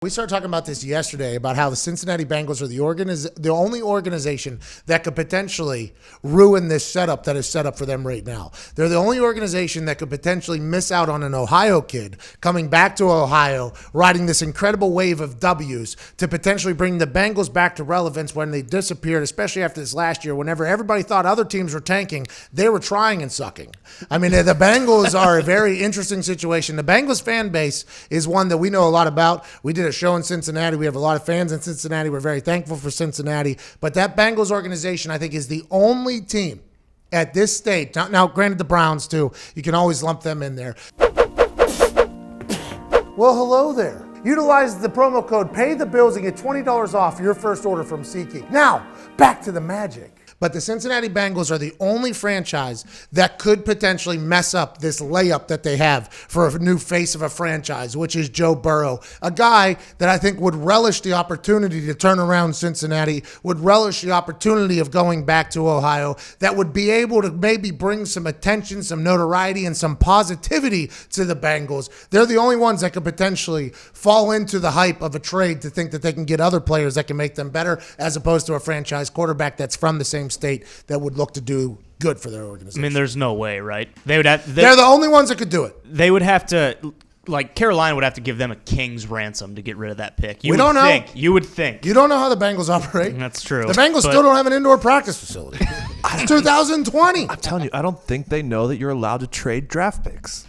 We started talking about this yesterday about how the Cincinnati Bengals are the only organization that could potentially ruin this setup that is set up for them right now. They're the only organization that could potentially miss out on an Ohio kid coming back to Ohio, riding this incredible wave of W's to potentially bring the Bengals back to relevance when they disappeared, especially after this last year. Whenever everybody thought other teams were tanking, they were trying and sucking. I mean, the Bengals are a very interesting situation. The Bengals fan base is one that we know a lot about. We did a show in Cincinnati. We have a lot of fans in Cincinnati. We're very thankful for Cincinnati. But that Bengals organization, I think, is the only team at this stage. Now, granted, the Browns, too. You can always lump them in there. Well, hello there. Utilize the promo code PAYTHEBILLS and get $20 off your first order from SeatGeek. Now, back to the magic. But the Cincinnati Bengals are the only franchise that could potentially mess up this layup that they have for a new face of a franchise, which is Joe Burrow, a guy that I think would relish the opportunity to turn around Cincinnati, would relish the opportunity of going back to Ohio, that would be able to maybe bring some attention, some notoriety, and some positivity to the Bengals. They're the only ones that could potentially fall into the hype of a trade to think that they can get other players that can make them better, as opposed to a franchise quarterback that's from the same state that would look to do good for their organization. I mean, there's no way, right? They're the only ones that could do it. They would have to, like, Carolina would have to give them a king's ransom to get rid of that pick. We don't know. You would think. You don't know how the Bengals operate. That's true. The Bengals still don't have an indoor practice facility. It's 2020. I'm telling you, I don't think they know that you're allowed to trade draft picks.